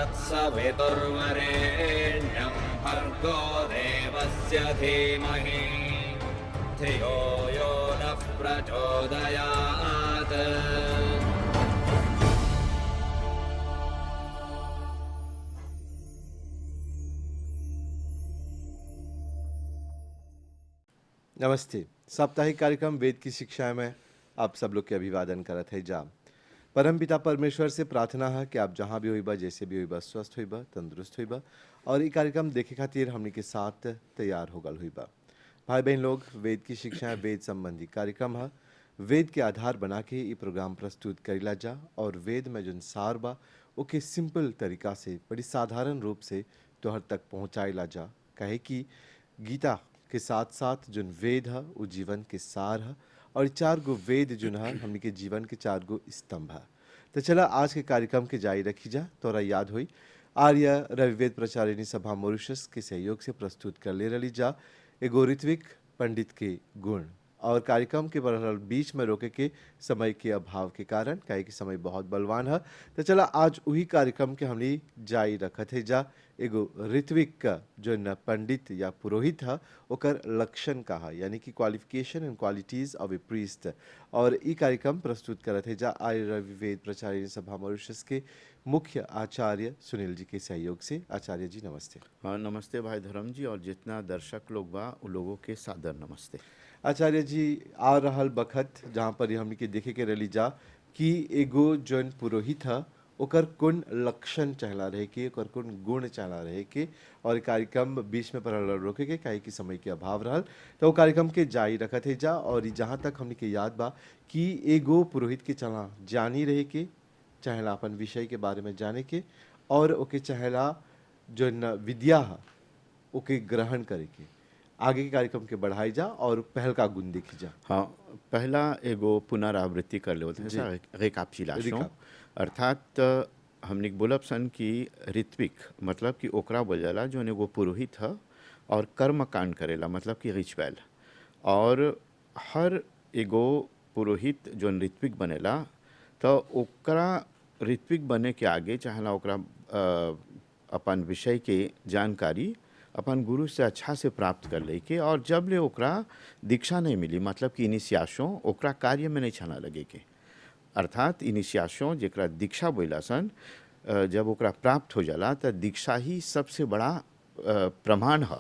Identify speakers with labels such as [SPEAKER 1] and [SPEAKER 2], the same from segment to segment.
[SPEAKER 1] तत्सवितुर्वरेण्यं भर्गो देवस्य धीमहि धियो यो नः प्रचोदयात्।
[SPEAKER 2] नमस्ते। साप्ताहिक कार्यक्रम वेद की शिक्षा में आप सब लोग के अभिवादन करत है जा। परम पिता परमेश्वर से प्रार्थना है कि आप जहाँ भी होइबा, जैसे भी होइबा, स्वस्थ होइबा, तंदुरुस्त होइबा और ये कार्यक्रम देखे खातिर हमनी के साथ तैयार हो गल होइबा। भाई बहन लोग, वेद की शिक्षा वेद संबंधी कार्यक्रम है। वेद के आधार बना के ये प्रोग्राम प्रस्तुत करेला जा और वेद में जो सार बा ओके सिंपल तरीका से, बड़ी साधारण रूप से तोहर तक पहुँचाएला जा। कहे कि गीता के साथ साथ जो वेद है वो जीवन के सार है और चार गो वेद जो है हमने के जीवन के चार गो स्तंभ है। तो चला आज के कार्यक्रम के जारी रखी जा। तोरा याद हुई आर्य रविवेद प्रचारिणी सभा मॉरिशस के सहयोग से प्रस्तुत कर ले रही जा एगो ऋत्विक पंडित के गुण। और कार्यक्रम के बहरहाल बीच में रोके के समय के अभाव के कारण, काहे कि समय बहुत बलवान है। तो चला आज वही कार्यक्रम के हमने जारी रखत है जा एगो ऋत्विक का जो न पंडित या पुरोहित है ओकर लक्षण का है, यानी कि qualification and qualities of A priest. और ई कार्यक्रम प्रस्तुत करत है जा आर्य रविवेद प्रचारिणी सभा मॉरिशस के मुख्य आचार्य सुनील जी के सहयोग से। आचार्य जी नमस्ते।
[SPEAKER 3] हाँ नमस्ते भाई धर्म जी, और जितना दर्शक लोग बा उन लोगों के सादर नमस्ते।
[SPEAKER 2] आचार्य जी, आ रहल बखत जहाँ पर हमने के देखे के रली जा कि एगो जन पुरोहित है ओकर कौन लक्षण चहला रहे के, ओकर कौन गुण चहला रहे के। और कार्यक्रम बीच में पर रोके के काहे कि समय के अभाव रहल, तो वो कार्यक्रम के जारी रखत है जा। और जहाँ तक हमने के याद बा कि एगो पुरोहित के चला जानी रहे के, चाहेला अपन विषय के बारे में जाने के, और ओके चाहेला जो विद्या है ओके ग्रहण करे के। आगे के कार्यक्रम के बढ़ाई जा और पहल का गुण देखी जा।
[SPEAKER 3] हाँ, पहला एगो पुनरावृत्ति कर ले
[SPEAKER 2] जी।
[SPEAKER 3] रेकापचिलाशों,
[SPEAKER 2] रिकाप।
[SPEAKER 3] अर्थात हमने बोलब सन कि ऋत्विक मतलब कि ओकरा बोला जो एगो पुरोहित है और कर्म कांड करेला मतलब कि रिचुअल। और हर एगो पुरोहित जो ऋत्विक बनेला तो ओकरा ऋत्विक बने के आगे चाहेला ओकरा अपन विषय के जानकारी अपन गुरु से अच्छा से प्राप्त कर ले के, और जब ले ओकरा दीक्षा नहीं मिली मतलब कि इनिशियाशों ओकरा कार्य में नहीं छाना लगे के, अर्थात इनिशियाशों जेकरा दीक्षा बोला सन, जब ओकरा प्राप्त हो जाला तो दीक्षा ही सबसे बड़ा प्रमाण है।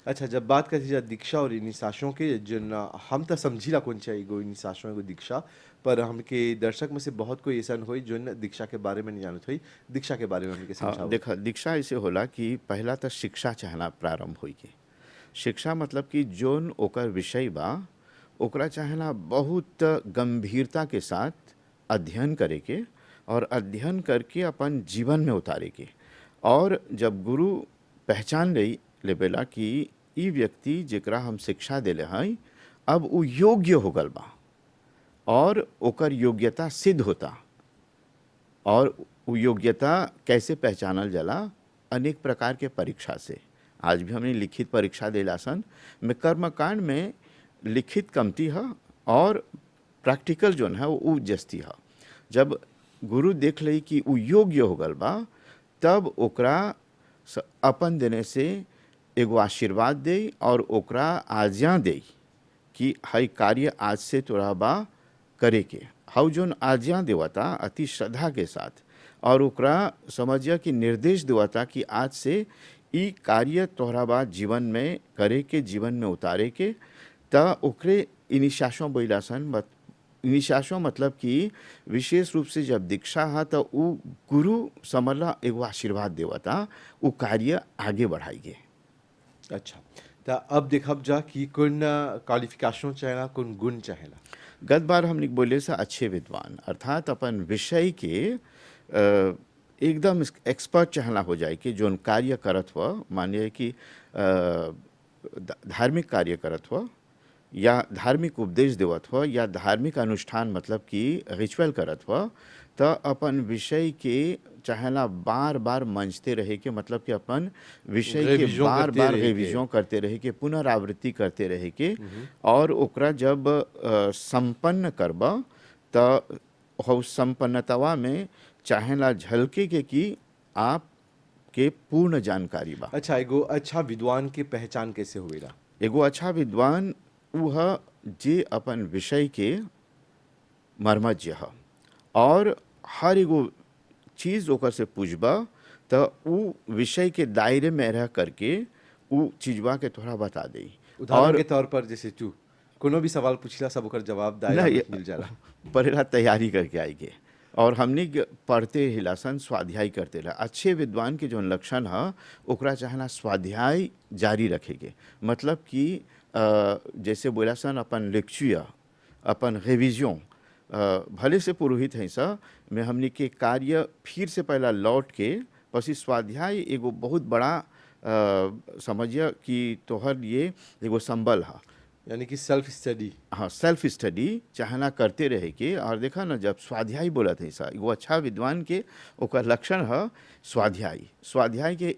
[SPEAKER 2] अच्छा, जब बात करती जा दीक्षा और इनिशासों के, जिन हम तो समझीला कौन चाहिए एगो इनिशासों एगो दीक्षा, पर हमके दर्शक में से बहुत कोई ऐसा हुई जो दीक्षा के बारे में नहीं जानत हुई। दीक्षा के बारे में हमके
[SPEAKER 3] हाँ
[SPEAKER 2] समझाओ।
[SPEAKER 3] देखा, दीक्षा ऐसे होला कि पहला तो शिक्षा चाहना प्रारंभ हुई के। शिक्षा मतलब कि जोन ओकर विषय बा ओकरा चाहना बहुत गंभीरता के साथ अध्ययन करे के, और अध्ययन करके अपन जीवन में उतारे के। और जब गुरु पहचान लेबेला कि ई व्यक्ति जेकरा हम शिक्षा देले हैं अब वो योग्य हो गल बा और ओकर योग्यता सिद्ध होता, और वो योग्यता कैसे पहचानल जाला, अनेक प्रकार के परीक्षा से। आज भी हमने लिखित परीक्षा देला सन में कर्मकांड में लिखित कमती है और प्रैक्टिकल जो है वो जस्ती है। जब गुरु देख ले कि वो योग्य हो गल बा तब ओकरा अपन देने से एगो आशीर्वाद दे और ओकरा आज्ञा दे कि हई कार्य आज से तोरा बा करे के। हाउ जोन आज्ञा देवता अति श्रद्धा के साथ, और ओकरा समझिया कि निर्देश देवता कि आज से ई कार्य तोहरा बा जीवन में करे के, जीवन में उतारे के। त ओकरे इनिशियाशों बोलासन। इनिशियाशों मतलब कि विशेष रूप से जब दीक्षा है तो वो गुरु समझला एगो आशीर्वाद देवता, वो कार्य आगे बढ़ाइए।
[SPEAKER 2] अच्छा, तो अब देखब जा कि कौन क्वालिफिकेशन चाहेला, कौन गुण चाहेला।
[SPEAKER 3] गत बार हमने बोले से अच्छे विद्वान, अर्थात अपन विषय के एकदम एक्सपर्ट चाहना हो जाए कि जोन कार्य करत हुआ, मानिए कि धार्मिक कार्य करत हुआ या धार्मिक उपदेश देवत हो या धार्मिक अनुष्ठान मतलब कि रिचुअल करत हो, तो अपन विषय के चाहेला बार बार मंचते रहे के, मतलब कि अपन विषय के बार बार रिविजन करते रहे के, पुनरावृत्ति करते रहे के। और ओकरा जब संपन्न करबा तो संपन्नतवा में चाहेला झलके के कि आप के पूर्ण जानकारी बा।
[SPEAKER 2] अच्छा, एगो अच्छा विद्वान की पहचान कैसे हुएला?
[SPEAKER 3] एगो अच्छा विद्वान ऊ ह जे अपन विषय के मर्मज्ञ ह और हर एगो चीज़ ओकर से पूछबा त ऊ विषय के दायरे में रह करके ऊ चीजवा के तोहरा बता देई।
[SPEAKER 2] उदाहरण
[SPEAKER 3] और
[SPEAKER 2] के तौर पर जैसे तू कोनो भी सवाल पूछला सब ओकर जवाब दायरा
[SPEAKER 3] नहीं
[SPEAKER 2] में मिल जाला।
[SPEAKER 3] पढ़ेला तैयारी करके आएंगे और हमने पढ़ते हिलासन स्वाध्याय करते रहा। अच्छे विद्वान के जो लक्षण है ओकरा चाहना स्वाध्याय जारी रखेगे, मतलब कि जैसे बोला सन अपन लेक्चर अपन रिविजन भले से पुरोहित हैं सा में हमने के कार्य फिर से पहला लौट के पसी स्वाध्याय एगो बहुत बड़ा समझिए कि तोहर ये एगो संबल है।
[SPEAKER 2] यानी कि सेल्फ स्टडी।
[SPEAKER 3] हाँ, सेल्फ स्टडी चाहना करते रहे के। और देखा ना जब स्वाध्याय बोला थे सा एगो अच्छा विद्वान के ओकर लक्षण है स्वाध्याय। स्वाध्याय के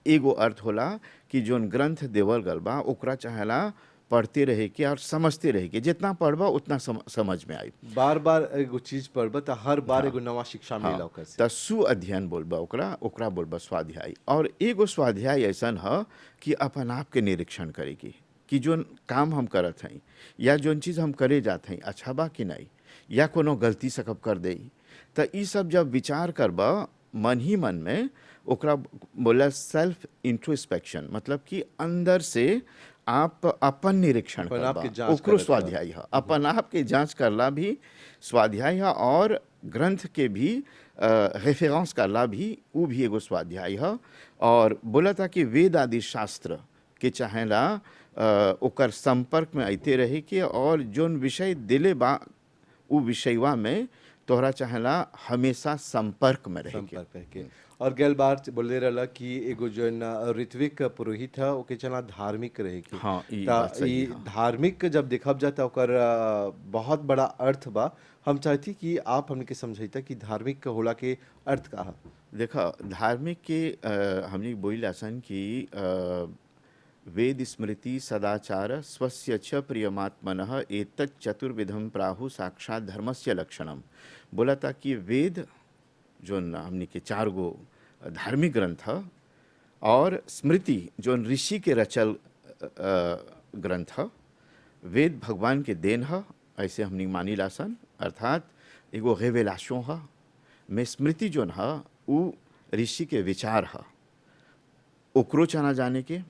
[SPEAKER 3] एगो अर्थ होला कि जोन ग्रंथ देवल गल बा ओकरा चाहला पढ़ते रहे के और समझते रहे के। जितना पढ़बा उतना समझ में आई।
[SPEAKER 2] बार बार एगो चीज पढ़बा त हर बार एगो नवा शिक्षा मिलेला ओकर से।
[SPEAKER 3] त सु अध्ययन बोलबा ओकरा बोलबा स्वाध्याय। और एगो स्वाध्याय ऐसन है कि अपन आप के निरीक्षण करेगी कि जोन काम हम करत हई या जोन चीज़ हम करे जात हई अच्छा बा कि नहीं, या कोनो गलती सकब कर दे। त ई सब जब विचार करबा मन ही मन में ओकरा बोला सेल्फ इंट्रोस्पेक्शन, मतलब कि अंदर से आप अपन निरीक्षण
[SPEAKER 2] अपन आप के
[SPEAKER 3] करबा
[SPEAKER 2] जांच
[SPEAKER 3] ओकरो
[SPEAKER 2] करत
[SPEAKER 3] स्वाध्याय है। अपन आप के जांच करला भी स्वाध्याय है और ग्रंथ के भी रेफरेंस करला भी ऊ भी एगो स्वाध्याय है। और बोला था कि वेद आदि शास्त्र के चाहेला ओकर संपर्क में आते रहे के और जोन विषय दिले बा उ विषयवा में तोहरा चाहेला हमेशा संपर्क में रहे के।
[SPEAKER 2] संपर्क रह के। और गैल बार बोले रहला कि एगो जोन ऋत्विक पुरोहित है ओके चला धार्मिक रहे के।
[SPEAKER 3] हाँ, ई
[SPEAKER 2] ता
[SPEAKER 3] बात सही
[SPEAKER 2] ई
[SPEAKER 3] है।
[SPEAKER 2] धार्मिक जब देखब जाता ओकर बहुत बड़ा अर्थ बा। हम चाहती कि आप हमके समझाइता कि धार्मिक होला के अर्थ का है।
[SPEAKER 3] देखा धार्मिक के हमने बोला सन कि वेद स्मृति सदाचार स्वस्य च प्रियमात्मनः एतत् चतुर्विधम प्राहु साक्षात धर्मस्य लक्षणम। बोला था कि वेद जो हमने के 4 गो धार्मिक ग्रंथ है और स्मृति जो ऋषि के रचल ग्रंथ है। वेद भगवान के देन है ऐसे हमने मानी लासन, अर्थात एगो रेवेलाशों है। में स्मृति जो है वो ऋषि के विचार है ओकरो चाना जाने के।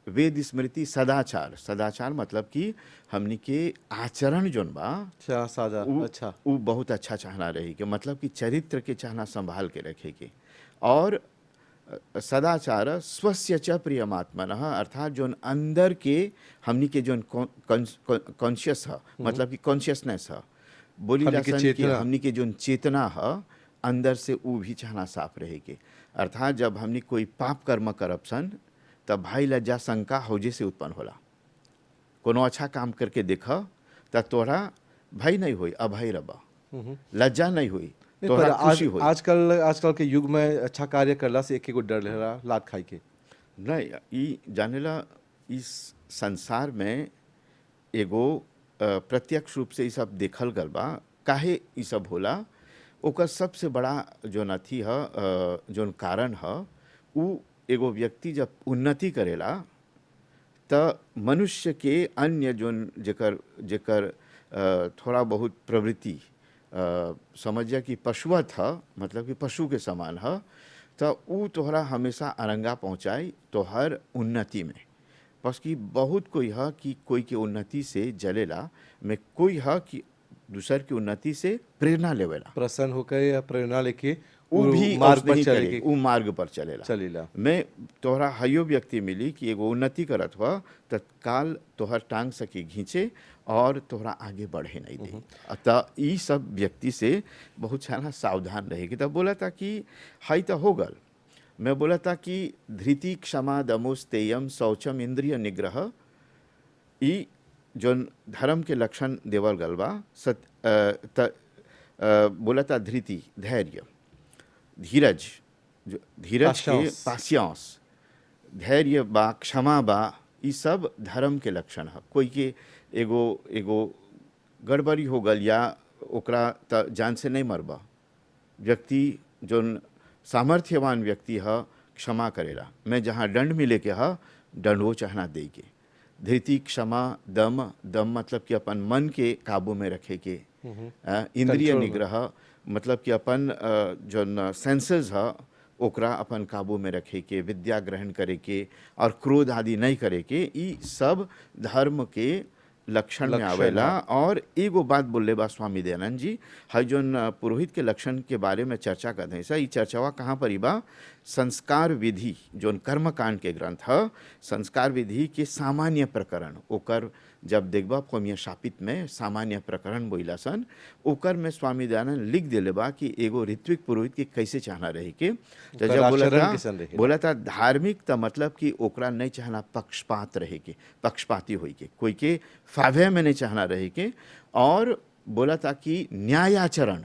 [SPEAKER 3] वेद स्मृति सदाचार, सदाचार मतलब कि हमनी के आचरण जोन बा
[SPEAKER 2] अच्छा सादा अच्छा
[SPEAKER 3] वो बहुत अच्छा चाहना रही के, मतलब कि चरित्र के चाहना संभाल के रखे के। और सदाचार स्वस्य च प्रियमात्मनः, अर्थात जोन अंदर के हमनी के जोन कॉन्शियस है, मतलब कि कॉन्शियसनेस है बोली जासन कि हमनी के जोन चेतना है अंदर से वो भी चाहना साफ रहे के। अर्थात जब हमनी कोई पाप कर्म करब सन तब भाई लज्जा शंका हौजे से उत्पन्न होला। कोनो अच्छा काम करके देखा त तोरा भय नहीं हुई, अभय रबा, लज्जा नहीं हुई, तोरा खुशी हुई।
[SPEAKER 2] आजकल के युग में अच्छा कार्य करला से एक एगो डर रहेला लात खाई के।
[SPEAKER 3] नहीं, ई जानेला इस संसार में एगो प्रत्यक्ष रूप से ये सब देखल गल बा काहे ई सब होला। ओकर सबसे बड़ा जो नथी है जोन कारण है उ एगो व्यक्ति जब उन्नति करेला त मनुष्य के अन्य जोन जेकर थोड़ा बहुत प्रवृत्ति समझिए कि पशुवत है, मतलब कि पशु के समान है, तो उ तोहरा हमेशा अरंगा पहुँचाई तोहर उन्नति में। बस कि बहुत कोई है कि कोई के उन्नति से जलेला में, कोई है कि दूसर की उन्नति से प्रेरणा लेवेला,
[SPEAKER 2] प्रसन्न होकर या प्रेरणा लेके
[SPEAKER 3] वो भी
[SPEAKER 2] मार्ग पर
[SPEAKER 3] चले, वो मार्ग पर
[SPEAKER 2] चलेला।
[SPEAKER 3] मैं तोहरा हयो व्यक्ति मिली कि एगो उन्नति करत हुआ तत्काल तोहर टांग सकी घींचे और तोहरा आगे बढ़े नहीं दे। अतः ई सब व्यक्ति से बहुत सारा सावधान रहेगी। तब बोला था कि हाई तो हो गल। मैं बोला था कि धृति क्षमा दमोस्तेयम शौचम इंद्रिय निग्रह, ई जोन धर्म के लक्षण देवल गल बा। बोला था धृति धैर्य, धीरज, जो धीरज के पासियांस, धैर्य बा, क्षमा बा, ये सब धर्म के लक्षण है। कोई के एगो गड़बड़ी हो गल या ओकरा त जान से नहीं मरबा, व्यक्ति जोन सामर्थ्यवान व्यक्ति है क्षमा करेला। मैं जहाँ दंड मिले के हा दंडो चाहना दे के। धृति क्षमा दम, दम मतलब कि अपन मन के काबू में रखे के। इंद्रिय
[SPEAKER 2] Control में।
[SPEAKER 3] निग्रह मतलब कि अपन जो सेंसेस है ओकरा अपन काबू में रखे के, विद्या ग्रहण करे के और क्रोध आदि नहीं करे के, ई सब धर्म के लक्षण में
[SPEAKER 2] लक्षण,
[SPEAKER 3] आवेला।
[SPEAKER 2] हाँ।
[SPEAKER 3] और एगो बात बोले बा स्वामी दयानंद जी, है जोन पुरोहित के लक्षण के बारे में चर्चा करते हैं सर, ई चर्चावा कहाँ पर ही बा? संस्कार विधि जोन कर्मकांड के ग्रंथ है, संस्कार विधि के सामान्य प्रकरण ओकर जब देखबा कोमिया शापित में सामान्य प्रकरण बोला सन, ओकर में स्वामी दयानंद लिख दिले बा कि एगो ऋत्विक पुरोहित के कैसे चाहना रहे के। तो
[SPEAKER 2] ओकर
[SPEAKER 3] जब
[SPEAKER 2] आचरण कैसन रहे।
[SPEAKER 3] बोला था धार्मिक त मतलब कि ओकरा नहीं चाहना पक्षपात रहे के, पक्षपाती होई के, कोई के फावे में नहीं चाहना रहे के। और बोला था कि न्यायाचरण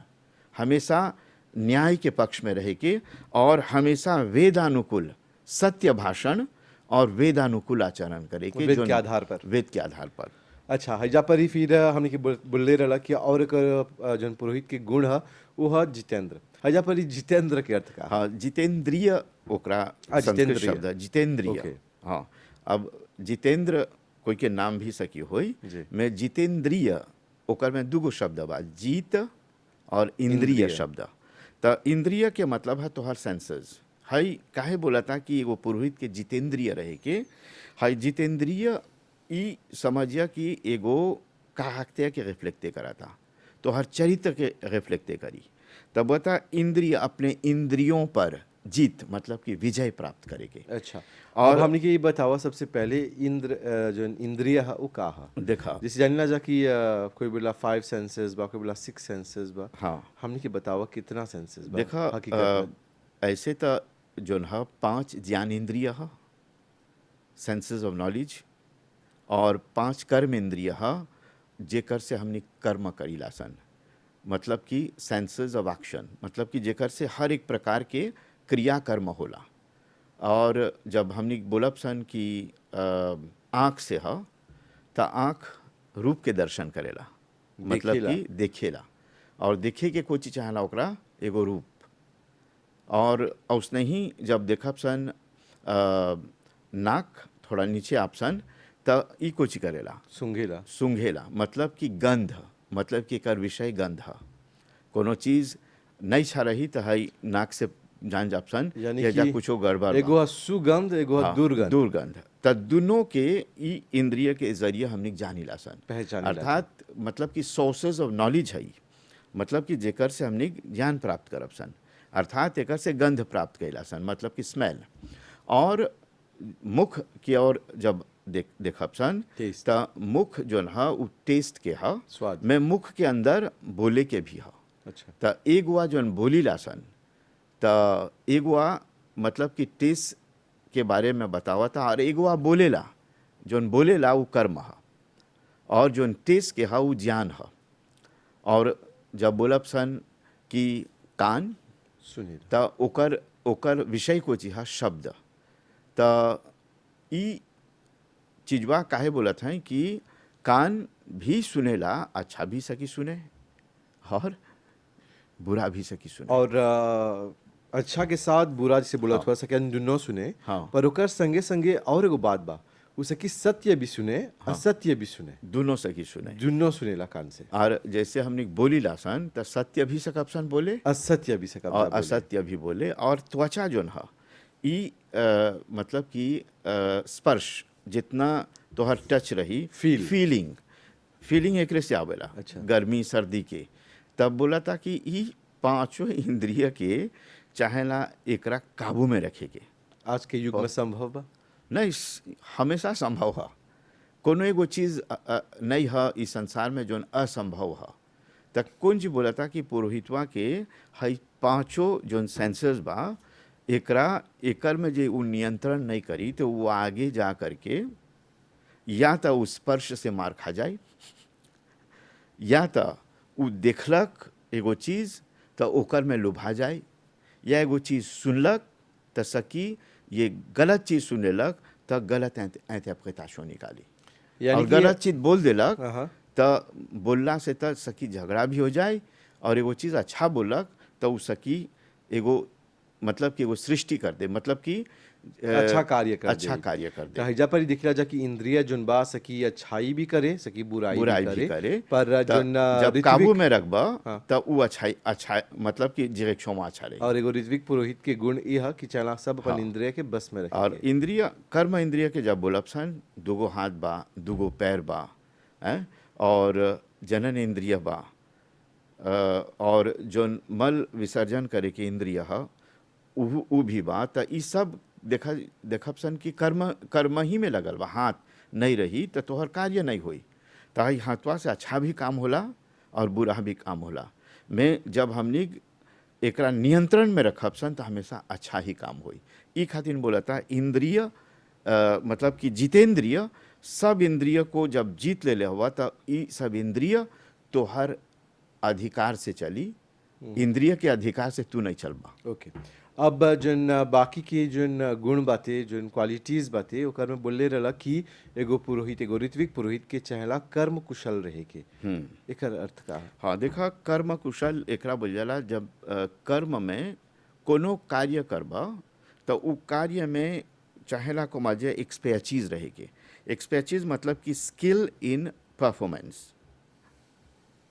[SPEAKER 3] हमेशा न्याय के पक्ष में रहे के और हमेशा वेदानुकूल सत्य भाषण और वेदानुकूल आचरण करे के।
[SPEAKER 2] वेद
[SPEAKER 3] जोन-
[SPEAKER 2] के आधार पर।
[SPEAKER 3] वेद के आधार पर।
[SPEAKER 2] अच्छा, हैजा पर ही फिर हमने के बोले रहा कि और एक जन पुरोहित के गुण है वो है जितेंद्र। हैजा पर ही जितेंद्र के अर्थ का।
[SPEAKER 3] हाँ, जितेंद्रिय ओकरा संस्कृत
[SPEAKER 2] जितेंद्रिय।
[SPEAKER 3] शब्द है, जितेंद्रिय।
[SPEAKER 2] ओके।
[SPEAKER 3] हाँ, अब जितेंद्र कोई के नाम भी सकी होई
[SPEAKER 2] जी।
[SPEAKER 3] में जितेंद्रिय ओकर में दूगो शब्द बा, जीत और इंद्रिय
[SPEAKER 2] इंद्रिय।
[SPEAKER 3] शब्द। त इंद्रिय के मतलब है तोहर सेंसेस। हई काहे बोला था कि एगो पुरोहित के जितेंद्रिय रहे के? हई जितेंद्रिय ई समझिया कि एगो काहकते के रिफ्लेक्टे करा था, तो हर चरित्र के रिफ्लेक्टे करी। तब बता इंद्रिय अपने इंद्रियों पर जीत मतलब कि विजय प्राप्त करेंगे।
[SPEAKER 2] अच्छा,
[SPEAKER 3] और-
[SPEAKER 2] और हमने के ये बतावा सबसे पहले इंद्र जो इंद्रिय है वो का है?
[SPEAKER 3] देखा
[SPEAKER 2] जैसे जानिला जा कि कोई बोला 5 सेंसेस बा, कोई बोला 6 सेंसेस बा।
[SPEAKER 3] हाँ,
[SPEAKER 2] हमने के बतावा कितना सेंसेस बा
[SPEAKER 3] देखा
[SPEAKER 2] हकीकत में?
[SPEAKER 3] ऐसे तो जोन है 5 ज्ञान इंद्रिय है, सेंसेस ऑफ नॉलेज, और 5 कर्म इंद्रिय है जेकर से हमने कर्म करीला सन, मतलब कि सेंसेस ऑफ एक्शन, मतलब कि जेकर से हर एक प्रकार के क्रिया कर्म होला। और जब हमने बोलब सन कि आँख से है तो आँख रूप के दर्शन करेला, मतलब
[SPEAKER 2] देखेला।
[SPEAKER 3] कि देखेला, और देखे के कोई चीज चाहला ओकरा एगो रूप। और उसने ही जब देखब सन नाक थोड़ा नीचे आपसन त ई कोची करेला,
[SPEAKER 2] सुंघेला।
[SPEAKER 3] सूंघेला, मतलब कि गंध, मतलब कि एकर विषय गंध है। कोनो चीज नहीं छा रही तो हई नाक से जान जापसन
[SPEAKER 2] यानी
[SPEAKER 3] कि
[SPEAKER 2] कि
[SPEAKER 3] कुछो गड़बड़ बा।
[SPEAKER 2] एगो है सुगंध, एगो है
[SPEAKER 3] हाँ,
[SPEAKER 2] दुर्गंध।
[SPEAKER 3] दुर्गंध। त दोनों के ई इंद्रिय के जरिए हमने जानीला सन,
[SPEAKER 2] पहचानीला
[SPEAKER 3] अर्थात मतलब कि सोर्सेज ऑफ नॉलेज है, मतलब कि जेकर से हमने ज्ञान प्राप्त करब सन, अर्थात एकर से गंध प्राप्त कैला सन, मतलब कि स्मेल। और मुख की ओर जब देखब सन
[SPEAKER 2] Taste।
[SPEAKER 3] त मुख जोन है वो टेस्ट के है,
[SPEAKER 2] स्वाद।
[SPEAKER 3] में मुख के अंदर बोले के भी है।
[SPEAKER 2] अच्छा,
[SPEAKER 3] त एगुआ जोन बोली लासन त एगुआ मतलब कि टेस्ट के बारे में बतावा था, और एगुआ बोलेला, जोन बोलेला वो कर्म है, और जोन टेस्ट के है वो ज्ञान है। और जब बोलब सन कि कान
[SPEAKER 2] सुनिए।
[SPEAKER 3] त ओकर विषय को जी है शब्द। त ई चीजवा काहे बोलत हैं कि कान भी सुनेला, अच्छा भी सकी सुने और बुरा भी सकी सुने।
[SPEAKER 2] और अच्छा के साथ बुरा जैसे बोला
[SPEAKER 3] हाँ।
[SPEAKER 2] थोड़ा सा दुनो सुने।
[SPEAKER 3] हाँ।
[SPEAKER 2] पर ओकर संगे संगे और एगो बात बा, उसे कि सत्य भी सुने, असत्य भी सुने,
[SPEAKER 3] दोनों सकी सुने।
[SPEAKER 2] दुनो सुनेला कान से।
[SPEAKER 3] और जैसे हमने बोली लासन तो सत्य भी सकपसन बोले
[SPEAKER 2] असत्य भी सकब
[SPEAKER 3] और
[SPEAKER 2] बोले।
[SPEAKER 3] असत्य भी बोले। और त्वचा जोन है ई मतलब कि स्पर्श जितना तोहर टच रही,
[SPEAKER 2] Feel।
[SPEAKER 3] फीलिंग एकरे से आवेला।
[SPEAKER 2] अच्छा।
[SPEAKER 3] गर्मी सर्दी के तब बोला था कि ई पांचों इंद्रिय के चाहेला एकरा काबू में रखे के।
[SPEAKER 2] आज के युग में संभव बा?
[SPEAKER 3] नहीं, हमेशा संभव है। कोनो एगो चीज नहीं है इस संसार में जोन असंभव है। तक कौन जी बोला था कि पुरोहितवा के हई पांचों जोन सेंसर्स बा एकरा एकर में जे उ नियंत्रण नहीं करी तो वो आगे जा करके या तो उ स्पर्श से मार खा जाए, या तो उ देखलक एगो चीज तो ओकर में लुभा जाए, या एगो चीज सुनलक तो सकी ये गलत चीज सुनेलक तो गलत इंटरप्रिटेशन निकाली,
[SPEAKER 2] यानी
[SPEAKER 3] और
[SPEAKER 2] कि
[SPEAKER 3] गलत चीज बोल देलक
[SPEAKER 2] हाँ।
[SPEAKER 3] तो बोलना से तो सकी झगड़ा भी हो जाए, और एगो चीज अच्छा बोलक तो उ सकी एगो मतलब कि वो सृष्टि कर दे, मतलब कि
[SPEAKER 2] अच्छा कार्य कर
[SPEAKER 3] अच्छा
[SPEAKER 2] दे।
[SPEAKER 3] कार्य कर
[SPEAKER 2] तो
[SPEAKER 3] दे,
[SPEAKER 2] हैजा पर ही दिखला जा कि इंद्रिय जोन बा सकी अच्छाई भी करे सकी बुराई भी
[SPEAKER 3] बुराई भी
[SPEAKER 2] करे।
[SPEAKER 3] करे।
[SPEAKER 2] पर
[SPEAKER 3] त
[SPEAKER 2] जोन
[SPEAKER 3] जब काबू
[SPEAKER 2] ऋत्विक
[SPEAKER 3] में रखबा
[SPEAKER 2] हाँ।
[SPEAKER 3] तब वो अच्छा मतलब कि डायरेक्शन में अच्छा रही।
[SPEAKER 2] और एगो ऋत्विक पुरोहित के गुण ये है कि चला सब अपन
[SPEAKER 3] हाँ।
[SPEAKER 2] इंद्रिय के बस में रखे
[SPEAKER 3] और
[SPEAKER 2] के।
[SPEAKER 3] इंद्रिय कर्म इंद्रिय के जब बोलब सन, दुगो हाथ बा, दुगो पैर बा, हैं, और जनन इंद्रिय बा, और जोन मल विसर्जन करे के इंद्रिय ह उ भी बा। त ई सब देखब सन कि कर्म ही में लगल बा। हाथ नहीं रही तो तोहर कार्य नहीं होई। ताही हाथवा से अच्छा भी काम होला और बुरा भी काम होला। मैं जब हमनी एकरा नियंत्रण में रखब सन तो हमेशा अच्छा ही काम होई। ई खातिर बोलता इंद्रिय मतलब कि जितेंद्रिय, सब इंद्रिय को जब जीत ले हुआ तो ई सब इंद्रिय तो हर अधिकार से चली, इंद्रिय के अधिकार से तू नहीं चलबा।
[SPEAKER 2] ओके। अब जोन बाकी के जोन गुण बाते जोन क्वालिटीज बाते ओकर में बोले रहला कि एगो पुरोहित एगो ऋत्विक पुरोहित के चाहेला कर्म कुशल रहे के। एकर अर्थ का है?
[SPEAKER 3] हाँ, देखा कर्म कुशल एकरा बोल जाला जब कर्म में कोनो कार्य करबा तो उ कार्य में चाहेला को माजे एक्सपर्टीज रहे के। एक्सपर्टीज मतलब कि स्किल इन परफॉर्मेंस,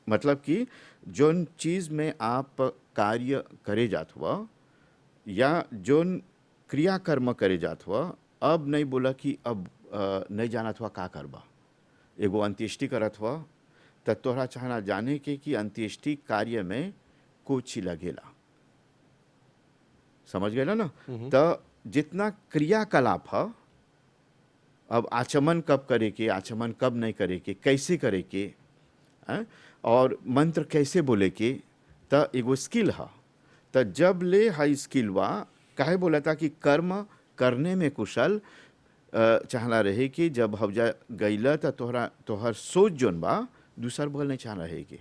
[SPEAKER 3] मतलब कि जोन चीज में आप कार्य करे जात हुआ या जोन क्रिया कर्म करे जात हुआ, अब नहीं बोला कि अब नहीं जानत हुआ का करबा। एगो अंत्येष्टि करत हुआ त तोहरा चाहना जाने के कि अंत्येष्टि कार्य में कुछ लगेला, समझ गए ना। तो जितना क्रियाकलाप है, अब आचमन कब करे के, आचमन कब नहीं करे के, कैसे करे के, हैं? और मंत्र कैसे बोले के, त एगो स्किल है। त जब ले हाई स्किल वा काहे बोला था कि कर्म करने में कुशल चाहना रहे कि जब हवजा गईला त तोहर सोच जोन बा दूसर बगल नहीं चाहना रहे कि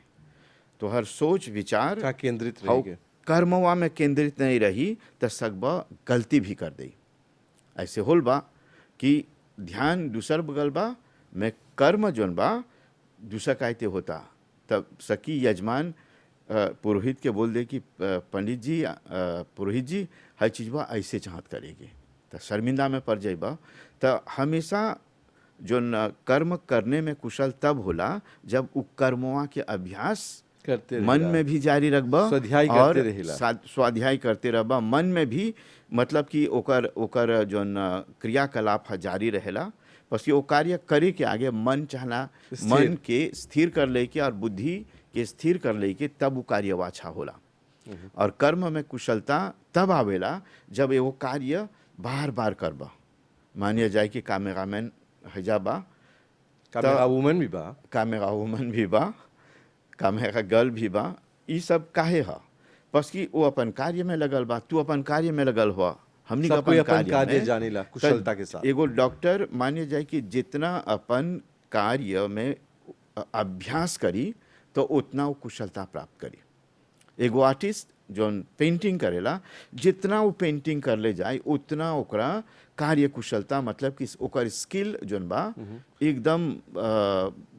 [SPEAKER 3] तोहर सोच विचार
[SPEAKER 2] का केंद्रित
[SPEAKER 3] हाउ
[SPEAKER 2] रहेगे।
[SPEAKER 3] कर्मवा में केंद्रित नहीं रही त सकबा गलती भी कर दई। ऐसे होल बा कि ध्यान दूसर बगल बा में कर्म जोन बा दूसरा कायते होता, तब सकी यजमान पुरोहित के बोल दे कि पंडित जी पुरोहित जी हर चीज़बा ऐसे चाहत करेगी तो शर्मिंदा में पड़ जाइबा। तो हमेशा जो कर्म करने में कुशल तब होला जब उ कर्मवा के अभ्यास
[SPEAKER 2] करते
[SPEAKER 3] मन
[SPEAKER 2] रहेला।
[SPEAKER 3] में भी जारी रखबा
[SPEAKER 2] स्वाध्याय
[SPEAKER 3] और
[SPEAKER 2] करते रहेला।
[SPEAKER 3] स्वाध्याय करते रहबा। मन में भी मतलब कि ओकर जोन क्रियाकलाप है जारी रहेला। बस ये वो कार्य करे के आगे मन चाहना, मन के स्थिर कर ले के और बुद्धि के स्थिर कर ले के तब वो कार्य अच्छा होला। और कर्म में कुशलता तब आवेला जब वो कार्य बार बार करबा। मानिया जाए कि कामेगामैन हैजा बा,
[SPEAKER 2] कामेगा वुमन भी बा,
[SPEAKER 3] कामेगा वुमन भी बा, कामेगा गर्ल भी बा। ये सब काहे है? बस कि वो अपन कार्य में लगल बा, तू अपन कार्य में लगल हुआ, हमनी
[SPEAKER 2] सब कोई
[SPEAKER 3] अपन
[SPEAKER 2] अपन कार्य
[SPEAKER 3] में
[SPEAKER 2] जानेला कुशलता के साथ।
[SPEAKER 3] एगो डॉक्टर मानिए जाए कि जितना अपन कार्य में अभ्यास करी तो उतना वो कुशलता प्राप्त करी। एगो आर्टिस्ट जोन पेंटिंग करेला, जितना वो पेंटिंग कर ले जाए उतना ओकरा कार्य कुशलता मतलब कि ओकर स्किल जोन बा एकदम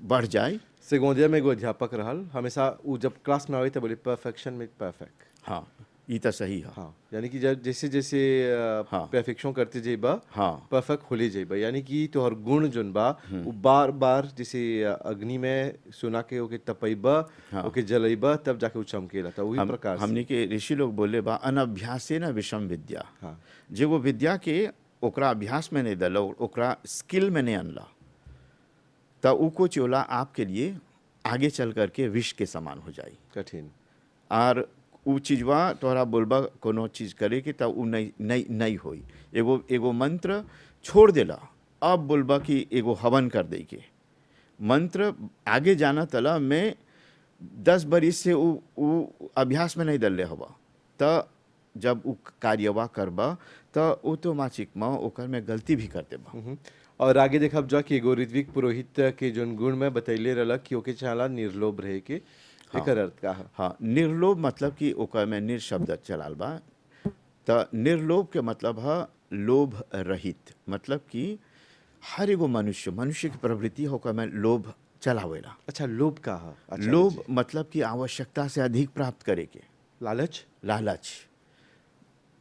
[SPEAKER 3] बढ़ जाए।
[SPEAKER 2] सेगोंदिया में एगो अध्यापक रहल, हमेशा वो जब क्लास में आवे तो बोले परफेक्शन में परफेक्ट।
[SPEAKER 3] हाँ, ये तो सही है।
[SPEAKER 2] हाँ, यानी कि जब जैसे जैसे
[SPEAKER 3] हाँ।
[SPEAKER 2] परफेक्शन करते जाइबा
[SPEAKER 3] हाँ।
[SPEAKER 2] परफेक्ट होले जाइबा। यानी कि तोहर गुण जोन बा वो बार बार जैसे अग्नि में सोना के ओके तपैबा,
[SPEAKER 3] हाँ।
[SPEAKER 2] ओके जलैबा तब जाके वो चमकेला। तो वही प्रकार से
[SPEAKER 3] हमनी के ऋषि लोग बोले बा अनभ्यासे न विषम विद्या।
[SPEAKER 2] हाँ।
[SPEAKER 3] जे वो विद्या के ओकरा अभ्यास में नहीं दलो, ओकरा स्किल में नहीं अनला, तो उ को चोला आपके लिए आगे चल करके विष के समान हो जाई।
[SPEAKER 2] कठिन।
[SPEAKER 3] और उ चीजवा तोहरा बोलबा कोनो चीज करे के तब उ नहीं होई। एगो मंत्र छोड़ देला, अब बोलबा कि एगो हवन कर दे के मंत्र आगे जाना तला में 10 बरिस से उ अभ्यास में नहीं दल हवा, त जब उ कार्यवा करबा तो ऑटोमेटिक में ओकर में गलती भी कर देबा।
[SPEAKER 2] और आगे देखब जा कि एगो ऋत्विक पुरोहित के जोन गुण में बतैले रहला कि ओके चाहला निर्लोभ रहे के। एकर अर्थ का है?
[SPEAKER 3] हाँ, निर्लोभ मतलब कि ओकर में निर शब्द चलाल बा। तो निर्लोभ के मतलब है लोभ रहित, मतलब कि हर एगो मनुष्य की प्रवृत्ति होकर में लोभ चलावेला।
[SPEAKER 2] अच्छा, लोभ का है? अच्छा,
[SPEAKER 3] लोभ मतलब कि आवश्यकता से अधिक प्राप्त करे के
[SPEAKER 2] लालच।
[SPEAKER 3] लालच।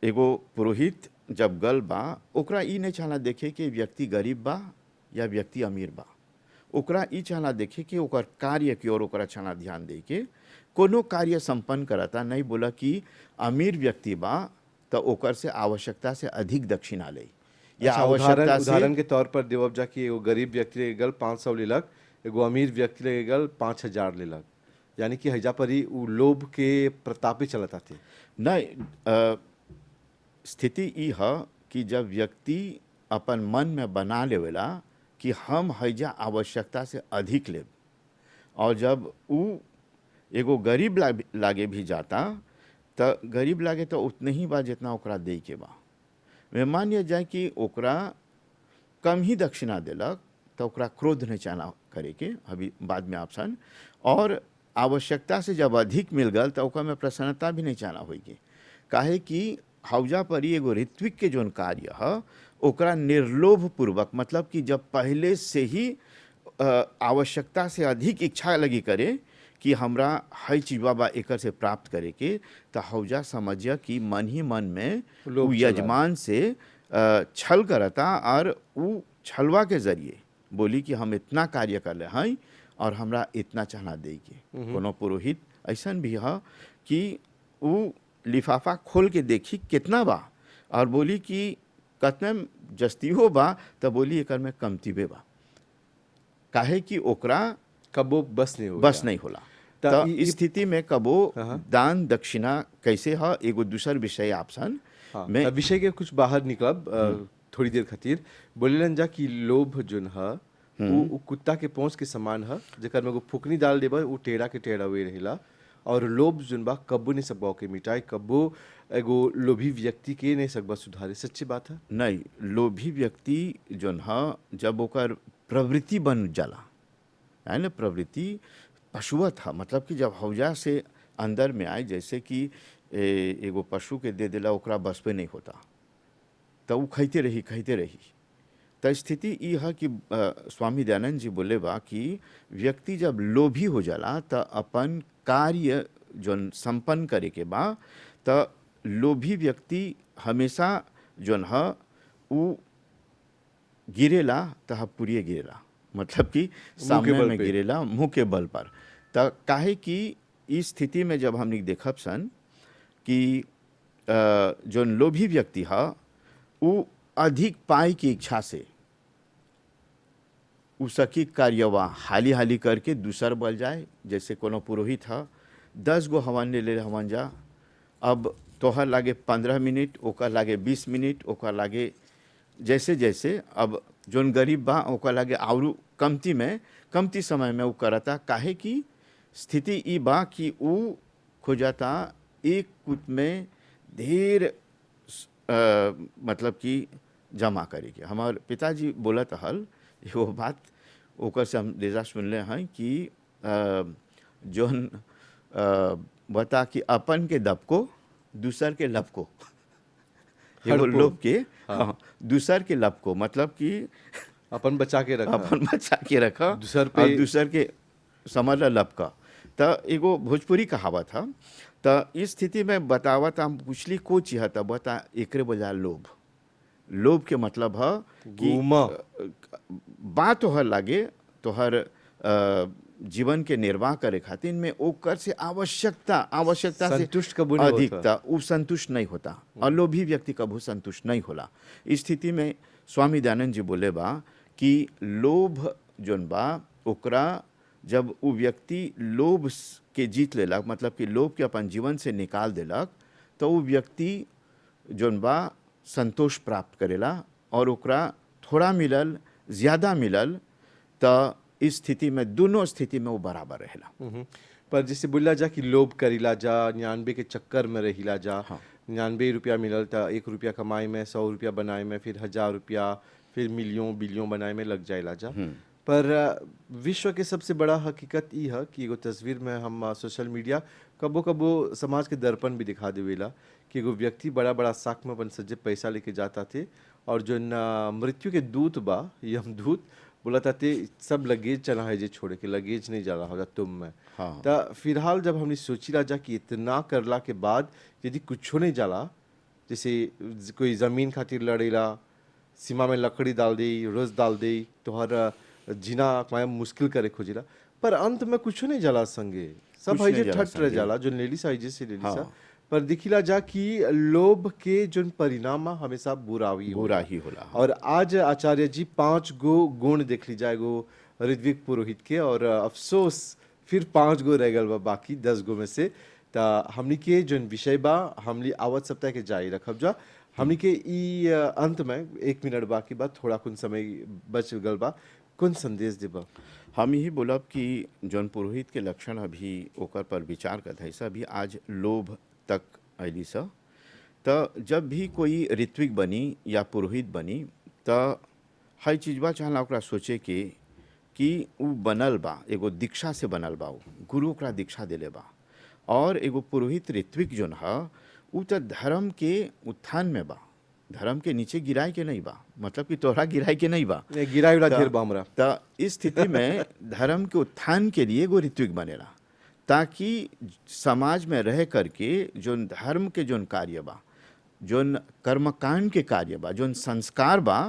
[SPEAKER 3] एगो पुरोहित जब गल बा ओकरा ई नहीं चाहना देखे कि व्यक्ति गरीब बा या व्यक्ति अमीर बा। ओकरा ई चाहना देखे कि ओकर कार्य की ओर ओकरा चाहना ध्यान दे के कोनो कार्य संपन्न करता, नहीं बोला कि अमीर व्यक्ति बा तो ओकर से आवश्यकता से अधिक दक्षिणा ले या
[SPEAKER 2] अच्छा,
[SPEAKER 3] आवश्यकता
[SPEAKER 2] उदाहरण
[SPEAKER 3] से
[SPEAKER 2] के तौर पर देवब जा कि एगो गरीब व्यक्ति ले गल 500 लेलक, एगो अमीर व्यक्ति ले गल 5000 लेलक, यानी कि हैजा पर ही उ लोभ के प्रतापे चलता थे।
[SPEAKER 3] नहीं। स्थिति ई है कि जब व्यक्ति अपन मन में बना लेवेला कि हम हैजा आवश्यकता से अधिक लेब, और जब उ एगो गरीब लागे भी जाता तो गरीब लागे तो उतने ही बा जितना ओकरा दे के बा। मैं मानिए जाए कि ओकरा कम ही दक्षिणा देलक तो ओकरा क्रोध नहीं चाहना करे के, अभी बाद में ऑप्शन, और आवश्यकता से जब अधिक मिल गल तो ओकरा में प्रसन्नता भी नहीं चाहना होगी। काहे कि हौजा पर ही एगो ऋत्विक के जोन कार्य है ओकरा निर्लोभ पूर्वक, मतलब कि जब पहले से ही आवश्यकता से अधिक इच्छा लगी करे कि हमरा हई चीज बाबा एकर से प्राप्त करे के, तो हौजा समझिया कि मन ही मन में
[SPEAKER 2] लोभ
[SPEAKER 3] उ
[SPEAKER 2] चला।
[SPEAKER 3] यजमान से छल करता, और उ छलवा के जरिए बोली कि हम इतना कार्य कर ले हैं और हमरा इतना चाहना दे के। कोनो पुरोहित ऐसा भी है कि उ लिफाफा खोल के देखी कितना बा और बोली कि कतना जस्ती हो बा, तो बोली एकर में कमतीबे बा। काहे कि ओकरा
[SPEAKER 2] कबो बस नहीं हो
[SPEAKER 3] बस नहीं होला।
[SPEAKER 2] त
[SPEAKER 3] तो
[SPEAKER 2] ई-
[SPEAKER 3] इस स्थिति में कबो
[SPEAKER 2] हाँ।
[SPEAKER 3] दान दक्षिणा कैसे है एगो दूसर विषय ऑप्शन
[SPEAKER 2] हाँ,
[SPEAKER 3] में।
[SPEAKER 2] त विषय के कुछ बाहर निकलब थोड़ी देर खातिर। बोलेलन जा कि लोभ जोन है उ कुत्ता के पहुंच के समान है, जेकर में एगो फुकनी डाल देबा उ टेढ़ा के टेढ़ा हुए रहेला। और लोभ जोन बा कब्बो नहीं सकबा के मिटाई, कब्बो एगो लोभी व्यक्ति के नहीं सकबा सुधारे। सच्ची बात है।
[SPEAKER 3] नहीं, लोभी व्यक्ति जोन है जब ओकर प्रवृत्ति बन जाला, है ना, प्रवृत्ति पशुवत है, मतलब कि जब हौजा से अंदर में आए, जैसे कि एगो पशु के दे देला ओकरा बस पे नहीं होता तो वो खाइते रही। तो स्थिति ई है कि स्वामी दयानंद जी बोले बा कि व्यक्ति जब लोभी हो जाला तो अपन कार्य जोन संपन्न करे के बा, तो लोभी व्यक्ति हमेशा जोन है वो गिरेला तो पूरी गिरेला, मतलब कि सामने
[SPEAKER 2] बल
[SPEAKER 3] में
[SPEAKER 2] पे।
[SPEAKER 3] गिरेला मुंह के बल पर। तो काहे कि इस स्थिति में जब हमने देखब सन कि जोन लोभी व्यक्ति है वो अधिक पाई की इच्छा से उसकी कार्यवा हाली हाली करके दूसर बल जाए। जैसे कोनो पुरोहित है 10 गो हवन ले हवन जा, अब तोहर लागे 15 मिनट, ओकर लागे 20 मिनट, ओकर लागे जैसे जैसे, अब जोन गरीब बा ओकर लागे आउरू कमती समय में वो करता। काहे कि स्थिति ई बा कि वो खोजता एक कुट में ढेर मतलब कि जमा करे के। हमार पिताजी बोलत हल एगो बात, ओकर से हम देजा सुनले हैं कि जोन बता कि अपन के दब को दूसर के लब को, एगो
[SPEAKER 2] हड़पो।
[SPEAKER 3] लोभ के हाँ, दूसर के लब को, मतलब कि
[SPEAKER 2] अपन बचा के रखा।
[SPEAKER 3] अपन बचा के रखा
[SPEAKER 2] दूसर पे-
[SPEAKER 3] और दूसर के समझ लब का। तो एगो भोजपुरी कहावत था। तो इस स्थिति में बतावत हम पूछली को चीज है, बता एकरे बजा लोभ के मतलब है कि
[SPEAKER 2] गुमा।
[SPEAKER 3] बात तोहर लागे तोहर जीवन के निर्वाह करे खातिर में ओकर से आवश्यकता से
[SPEAKER 2] संतुष्ट कबू नहीं होता।
[SPEAKER 3] अधिकता वो संतुष्ट नहीं होता, और लोभी व्यक्ति कबू संतुष्ट नहीं होला। इस स्थिति में स्वामी दयानंद जी बोले बा कि लोभ जोन बा ओकरा जब वो व्यक्ति लोभ के जीत लेलक, मतलब कि लोभ के अपन जीवन से निकाल देलक, तो वो व्यक्ति जोन बा संतोष प्राप्त करेला, और ओकरा थोड़ा मिलल ज़्यादा मिलल, तो इस स्थिति में दोनों स्थिति में वो बराबर रहेला।
[SPEAKER 2] पर जैसे बोला जा कि लोभ करीला जा, 99 के चक्कर में रहिला जा।
[SPEAKER 3] हाँ।
[SPEAKER 2] 99 रुपया मिलल तो 1 रुपया कमाई में, 100 रुपया बनाए में, फिर 1000 रुपया, फिर मिलियन बिलियन बनाए में लग जाएला जा। पर विश्व के सबसे बड़ा हकीकत ई है कि एगो तस्वीर में हम सोशल मीडिया कबो कबो समाज के दर्पण भी दिखा देवेला कि एगो व्यक्ति बड़ा बड़ा साक में अपन सज्जे पैसा लेके जाता थे, और जो मृत्यु के दूत बा यमदूत बोला था सब लगेज चला है जे छोड़े के, लगेज नहीं जा रहा होगा तुम में।
[SPEAKER 3] हाँ।
[SPEAKER 2] तो फिलहाल जब हमने सोची जा कि इतना करला के बाद यदि कुछ नहीं जाला जैसे कोई ज़मीन खातिर लड़ेला, सीमा में लकड़ी डाल दी, रोज डाल दी, तोहर जीना माया मुश्किल करे खोजिला, पर अंत में कुछ नहीं जाला संगे, सब
[SPEAKER 3] कुछ
[SPEAKER 2] है
[SPEAKER 3] नहीं
[SPEAKER 2] जे
[SPEAKER 3] जाला
[SPEAKER 2] ठट रह
[SPEAKER 3] संगे।
[SPEAKER 2] जाला जो लेली साइजे से लेली सा।
[SPEAKER 3] हाँ।
[SPEAKER 2] पर दिखिला जा कि लोभ के जोन परिणाम हमेशा बुरावी
[SPEAKER 3] बुरा
[SPEAKER 2] होला।
[SPEAKER 3] ही होला।
[SPEAKER 2] और आज आचार्य जी 5 गो गुण देख ली जाएगो ऋत्विक पुरोहित के, और अफसोस फिर 5 गो रह गल बा बाकी 10 गो में से। ता हमनी के जोन विषय बा हमली आवत सप्ताह के जारी रखब जा। हमनी के ई अंत में 1 मिनट बाकी बा, थोड़ा कुछ समय बच गल बा, कौन संदेश देबा?
[SPEAKER 3] हम यही बोलब कि जौन पुरोहित के लक्षण अभी ओकर पर विचार करत है अभी आज लोभ तक अली सा। त जब भी कोई ऋत्विक बनी या पुरोहित बनी त हर चीजबा चाहला ओकरा सोचे के कि उ बनल बा, एगो दीक्षा से बनल बा, उ गुरु ओकरा दीक्षा देले बा। और एगो पुरोहित ऋत्विक जोन ह उ त धर्म के उत्थान में बा, धर्म के नीचे गिराए के नहीं बा, मतलब कि तोहरा गिराए के नहीं बा।
[SPEAKER 2] गिराई वाला
[SPEAKER 3] त-
[SPEAKER 2] ढेर बा हमरा।
[SPEAKER 3] त इस स्थिति में धर्म के उत्थान के लिए एगो ऋत्विक बनेला, ताकि समाज में रह करके जोन धर्म के जोन कार्य बा, जोन कर्मकांड के कार्य बा, जोन संस्कार बा,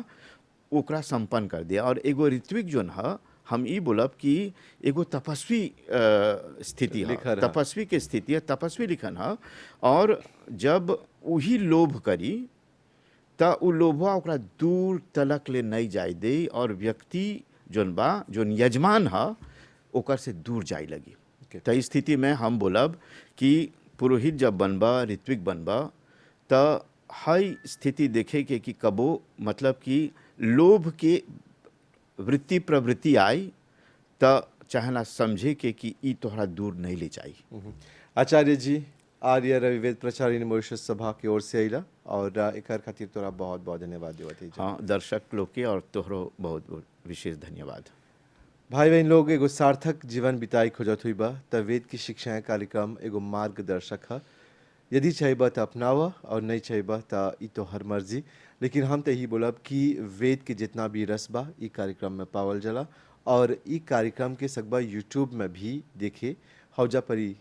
[SPEAKER 3] ओकरा संपन्न कर दिया। और एगो ऋत्विक जोन ह हम ई बोलब कि एगो तपस्वी स्थिति है,
[SPEAKER 2] लिखल ह।
[SPEAKER 3] तपस्वी के स्थिति है, तपस्वी लिखन है। और जब वही लोभ करी त उ लोभवा ओकरा दूर तलक ले नहीं जाए दे, और व्यक्ति जोन बा, जोन यजमान है, ओकर से दूर जाए लगी।
[SPEAKER 2] Okay.
[SPEAKER 3] त इस स्थिति में हम बोलब कि पुरोहित जब बनबा, ऋत्विक बनबा, त हई स्थिति देखे के कि कबो मतलब कि लोभ के वृत्ति प्रवृत्ति आई त चाहना समझे के कि ई तोहरा दूर नहीं ले जाई।
[SPEAKER 2] आचार्य जी आर्य रविवेद प्रचारिणी मॉरिशस सभा की ओर से अइला, और एकर खातिर तोरा बहुत बहुत धन्यवाद देवत है।
[SPEAKER 3] हाँ, दर्शक लोग के और तोहरो बहुत बहुत विशेष धन्यवाद।
[SPEAKER 2] भाई बहन लोग, एगो सार्थक जीवन बिताई खोजत हुई बा त वेद की शिक्षाएं कार्यक्रम एगो मार्गदर्शक है। यदि चाहिए त अपनावा और नहीं चाहिए त ई तो हर मर्जी। लेकिन हम तो यही बोलब कि वेद के जितना भी रस बा ई कार्यक्रम में पावल जाला, और ई कार्यक्रम के सकबा यूट्यूब में भी देखे। हौजा परी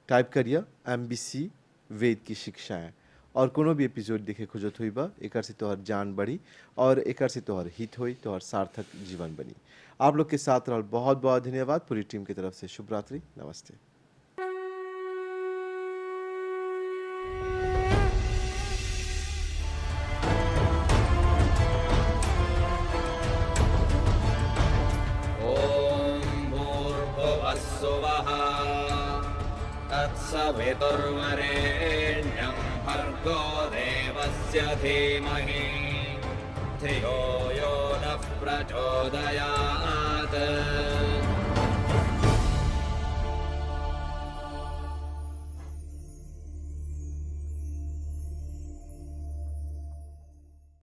[SPEAKER 2] टाइप करिए MBC वेद की शिक्षाएं, और कोनो भी एपिसोड देखे खोजत हुई बा। एकर से तोहर जान बढ़ी और एकर से तोहर हित होई, तोहर सार्थक जीवन बनी। आप लोग के साथ रहल बहुत बहुत धन्यवाद। पूरी टीम की तरफ से शुभ रात्रि, नमस्ते।
[SPEAKER 1] ॐ भूर्भुवस्सुवः तत्सवितुर्वरेण्यं भर्गो देवस्य धीमहि धियो यो नः प्रचोदयात्।